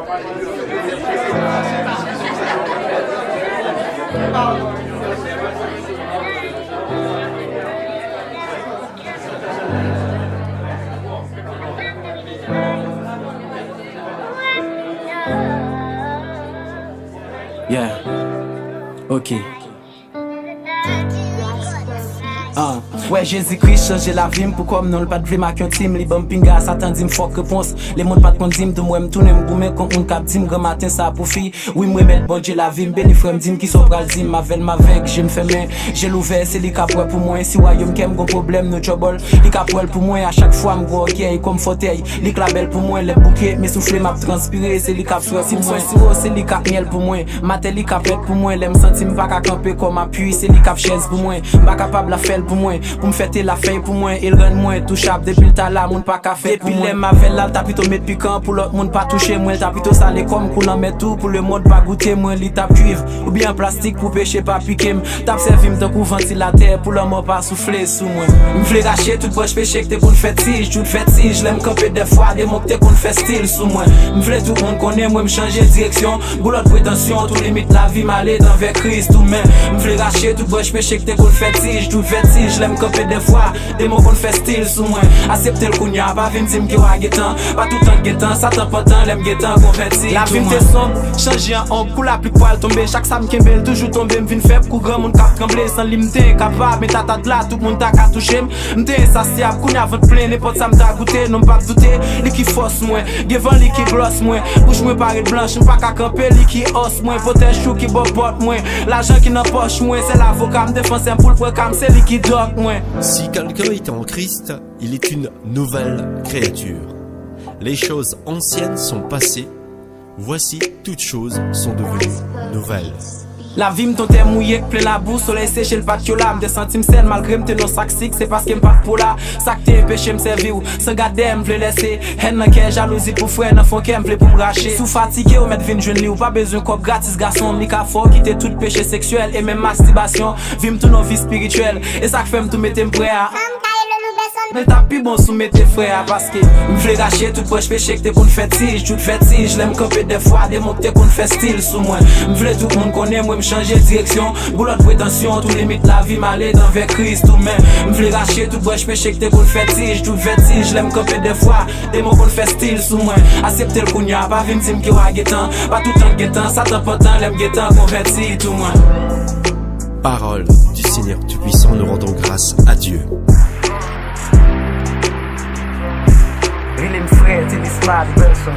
Yeah, ok. Ouais, Jésus-Christ change la vie pour comme non le pas de vle mak yon tim li bon pinga satan dim fuck réponse les monde pas de kon dim de moi me tourner me goumen kon on cap dim grand matin ça pour fi oui moi mettre bon Dieu la vie me béni frère dim qui sont pral dim m'avel m'avec je me fermer j'ai l'ouvert c'est li cap pour moi si royaume kem gon problème no trouble li cap pour moi à chaque fois me go ok comme fauteuil li clabel pour moi les bouquet mais souffler m'a transpirer c'est li cap sur si moi c'est li cap miel pour moi matin li cap pour moi les me sentir pas ka camper comme appui c'est li cap chaise pour moi pas capable la faire pour moi pour me fêter la fin pour moi il rend moi touchable depuis le temps là moun pas café puis les mavel là t'a plutôt mettre piquant pour l'autre monde pas toucher moi t'a plutôt salé comme coulant met tout pour le monde pas goûter moi li t'a cuivre ou bien plastique pour pêcher pas piquer t'a servi me tant pour ventilateur pour l'homme pas souffler sous moi me vle racher toute poche péché que t'es qu'on fait tige tout fait tige l'aime camper des fois des mots que t'es qu'on fait style sous moi me vle tout monde connaît moi me changer direction pour l'autre prétention tout limite la vie m'aller dans vers Christ tout même me vle racher toute poche péché que t'es qu'on fait tige tout fait tige l'aime camper des fois des mots qu'on fait style sous moi accepter le kounya pas vinn dim ki wa getan pas tout temps getan ça t'en pas temps l'aime getan converti la vie m'te sombre changer en homme pour la pluie poil tomber chaque sam kembel toujours tomber me vinn faible pour grand monde cap trembler sans limiter capable mais tata de là tout monde t'a ka toucher m'te insatiable kounya vent plein n'importe ça m'ta goûter non pas douter li qui force moi devant li qui gloss moi bouche moi paré blanche pas ka camper li qui os moi protège chou qui bobote moi l'argent qui dans poche moi c'est l'avocat me défense pour le programme c'est li qui doc moi. Si quelqu'un est en Christ, il est une nouvelle créature. Les choses anciennes sont passées, voici toutes choses sont devenues nouvelles. La vie m'ton t'es mouillé, plein la boue, soleil séché le patio là, m'de sentim sel malgré m'te non saxique, c'est parce qu'm pas pour là, ça que t'es péché m'servi ou, sans garder m'vle laisser, haine nan kè jalousie pour frère nan fond kè m'vle pour m'racher, sous fatigué ou mettre vin jeune li ou pas besoin cop gratis garçon, mi ka fort quitter tout péché sexuel et même masturbation, vie m'tou non vie spirituelle, et ça que fait m'tou mette m'prêt à mais t'as plus bon soumettre tes frères parce que m'vle racher tout proche péché que t'es qu'on fait tige, tout fait tige, l'aime camper des fois des mots que t'es qu'on fait style sous moi, m'vle tout monde connaît moi changer direction, boulot prétention, tout limite la vie m'aller dans vers Christ tout même, m'vle racher tout broche péché que t'es qu'on fait tige, tout fait tige, l'aime camper des fois des mots qu'on fait style sous moi, accepter le kounya, pas vinn dim ki wa getan, pas tout temps getan, ça t'en pas temps, l'aime getan converti tout moi. Parole du Seigneur Tout-Puissant, nous rendons grâce à Dieu. Il est frère, c'est smart person.